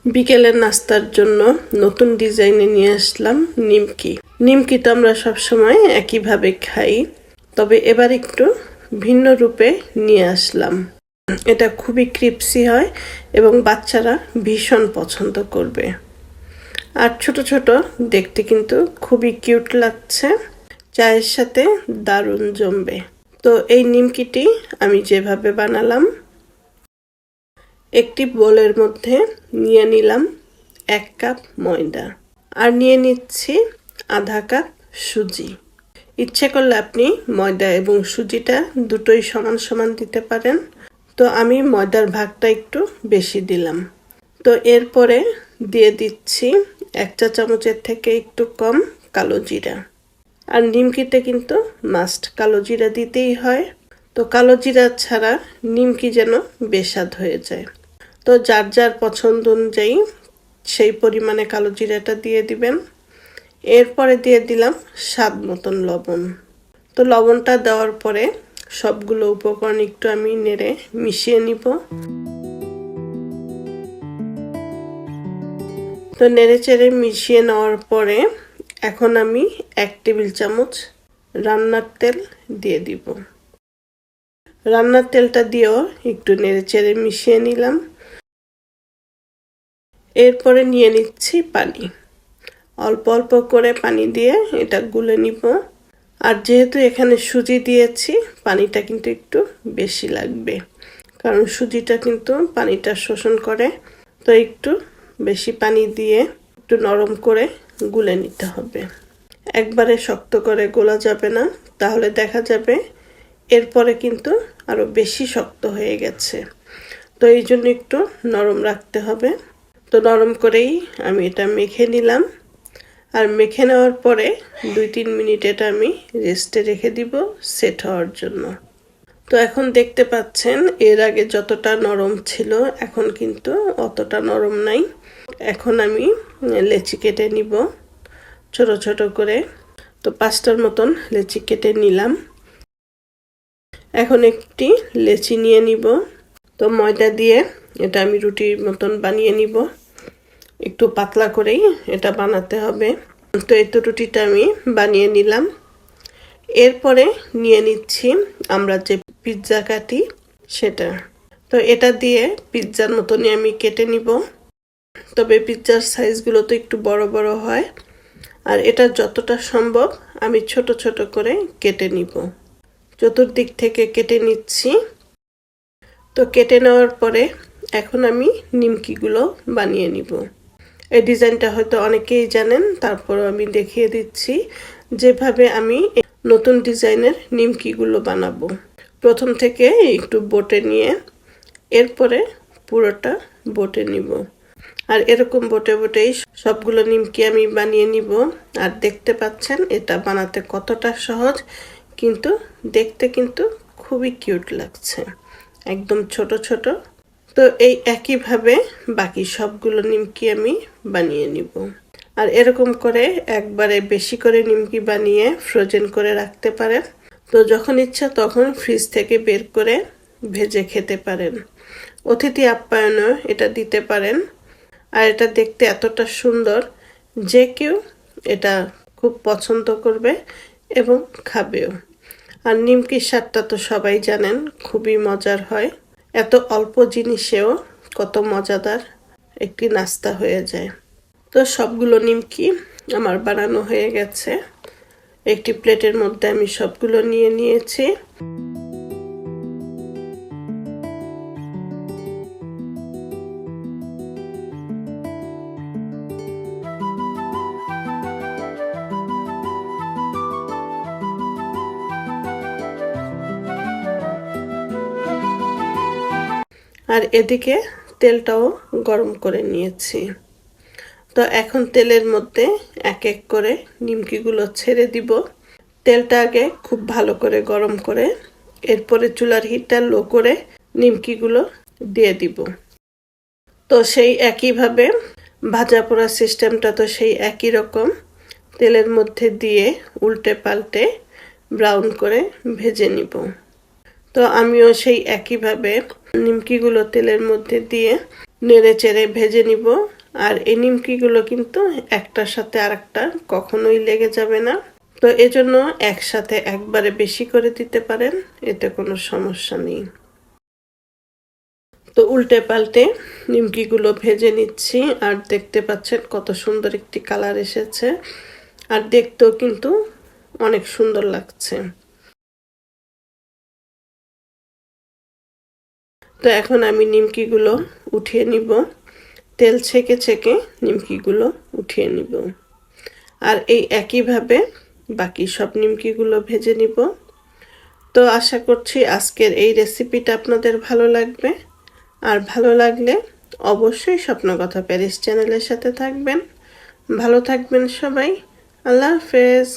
বিকেলের নাস্তার জন্য নতুন ডিজাইনে নিয়ে আসলাম নিমকি। নিমকি তো আমরা সবসময় একইভাবে খাই, তবে এবার একটু ভিন্ন রূপে নিয়ে আসলাম। এটা খুবই ক্রিপসি হয় এবং বাচ্চারা ভীষণ পছন্দ করবে। আর ছোট ছোট দেখতে কিন্তু খুবই কিউট লাগছে, চায়ের সাথে দারুণ জমবে। তো এই নিমকিটি আমি যেভাবে বানালাম, একটি বোলের মধ্যে নিয়ে নিলাম 1 কাপ ময়দা আর নিয়ে নিচ্ছি আধা কাপ সুজি। ইচ্ছে করলে আপনি ময়দা এবং সুজিটা দুটোই সমান সমান দিতে পারেন, তো আমি ময়দার ভাগটা একটু বেশি দিলাম। তো এরপরে দিয়ে দিচ্ছি 1 চা চামচের থেকে একটু কম কালো জিরা। আর নিমকিতে কিন্তু মাস্ট কালো জিরা দিতেই হয়, তো কালো জিরা ছাড়া নিমকি যেন বেস্বাদ হয়ে যায়। তো যার যার পছন্দ অনুযায়ী সেই পরিমাণে কালো জিরাটা দিয়ে দিবেন। এরপরে দিয়ে দিলাম স্বাদ মতন লবণ। তো লবণটা দেওয়ার পরে সবগুলো উপকরণ একটু আমি নেড়ে মিশিয়ে নিব। তো নেড়ে চেড়ে মিশিয়ে নেওয়ার পরে এখন আমি 1 টেবিল চামচ রান্নার তেল দিয়ে দিব। রান্নার তেলটা দিয়েও একটু নেড়ে চেড়ে মিশিয়ে নিলাম। এরপরে নিয়ে নিচ্ছি পানি। অল্প অল্প করে পানি দিয়ে এটা গুলে নিব। আর যেহেতু এখানে সুজি দিয়েছি, পানিটা কিন্তু একটু বেশি লাগবে, কারণ সুজিটা কিন্তু পানিটা শোষণ করে। তো একটু বেশি পানি দিয়ে একটু নরম করে গুলে নিতে হবে। একবারে শক্ত করে গোলা যাবে না, তাহলে দেখা যাবে এরপরে কিন্তু আরো বেশি শক্ত হয়ে গেছে। তো এই জন্য একটু নরম রাখতে হবে। তো নরম করেই আমি এটা মেখে নিলাম। আর মেখে নেওয়ার পরে 2-3 মিনিট এটা আমি রেস্টে রেখে দিব সেট হওয়ার জন্য। তো এখন দেখতে পাচ্ছেন এর আগে যতটা নরম ছিল এখন কিন্তু অতটা নরম নাই। এখন আমি লেচি কেটে নিব ছোট ছোট করে। তো 5টার মতন লেচি কেটে নিলাম। এখন একটি লেচি নিয়ে নিব। তো ময়দা দিয়ে এটা আমি রুটির মতন বানিয়ে নিব। একটু পাতলা করেই এটা বানাতে হবে। তো এই তো রুটিটা আমি বানিয়ে নিলাম। এরপরে নিয়ে নিচ্ছি আমরা যে পিৎজা কাটি সেটা। তো এটা দিয়ে পিৎজার মতনই আমি কেটে নিব, তবে পিৎজার সাইজগুলো তো একটু বড় বড় হয়। আর এটা যতটা সম্ভব আমি ছোট ছোট করে কেটে নিব। চতুর্দিক থেকে কেটে নিচ্ছি। তো কেটে নেওয়ার পরে এখন আমি নিমকিগুলো বানিয়ে নিব। এই ডিজাইনটা হয়তো অনেকেই জানেন, তারপর আমি দেখিয়ে দিচ্ছি যেভাবে আমি নতুন ডিজাইনের নিমকিগুলো বানাবো। প্রথম থেকে একটু বটে নিয়ে এরপরে পুরোটা বটে নিব। আর এরকম বটে বটেই সবগুলো নিমকি আমি বানিয়ে নিব। আর দেখতে পাচ্ছেন এটা বানাতে কতটা সহজ, কিন্তু দেখতে কিন্তু খুবই কিউট লাগছে, একদম ছোট ছোট। তো এই একইভাবে বাকি সবগুলো নিমকি আমি বানিয়ে নিব। আর এরকম করে একবারে বেশি করে নিমকি বানিয়ে ফ্রোজেন করে রাখতে পারেন। তো যখন ইচ্ছা তখন ফ্রিজ থেকে বের করে ভেজে খেতে পারেন। অতিথি আপ্যায়নেও এটা দিতে পারেন। আর এটা দেখতে এতটা সুন্দর যে কেউ এটা খুব পছন্দ করবে এবং খাবেও। আর নিমকির স্বাদটা তো সবাই জানেন, খুবই মজার হয়। এত অল্প জিনিসেও কত মজাদার একটি নাস্তা হয়ে যায়। তো সবগুলো নিমকি আমার বানানো হয়ে গেছে। একটি প্লেটের মধ্যে আমি সবগুলো নিয়ে নিয়েছি। আর এদিকে তেলটাও গরম করে নিয়েছি। তো এখন তেলের মধ্যে এক এক করে নিমকিগুলো ছেড়ে দিব। তেলটা আগে খুব ভালো করে গরম করে এরপরে চুলার হিটটা লো করে নিমকিগুলো দিয়ে দিব। তো সেই একইভাবে ভাজা পোড়া সিস্টেমটা তো সেই একই রকম, তেলের মধ্যে দিয়ে উল্টে পাল্টে ব্রাউন করে ভেজে নিব। তো আমিও সেই একইভাবে নিমকিগুলো তেলের মধ্যে দিয়ে নেড়ে চেড়ে ভেজে নিব। আর এই নিমকিগুলো কিন্তু একটার সাথে আরেকটা কখনোই লেগে যাবে না। তো এজন্য একসাথে একবারে বেশি করে দিতে পারেন, এতে কোনো সমস্যা নেই। তো উল্টে পাল্টে নিমকিগুলো ভেজে নিচ্ছি, আর দেখতে পাচ্ছেন কত সুন্দর একটি কালার এসেছে, আর দেখতেও কিন্তু অনেক সুন্দর লাগছে। তো এখন আমি নিমকিগুলো উঠিয়ে নিব, তেল ছেঁকে ছেঁকে নিমকিগুলো উঠিয়ে নিব। আর এই একইভাবে বাকি সব নিমকিগুলো ভেজে নিব। তো আশা করছি আজকের এই রেসিপিটা আপনাদের ভালো লাগবে। আর ভালো লাগলে অবশ্যই স্বপ্নকথা প্যারিস চ্যানেলের সাথে থাকবেন। ভালো থাকবেন সবাই। আল্লাহ হাফেজ।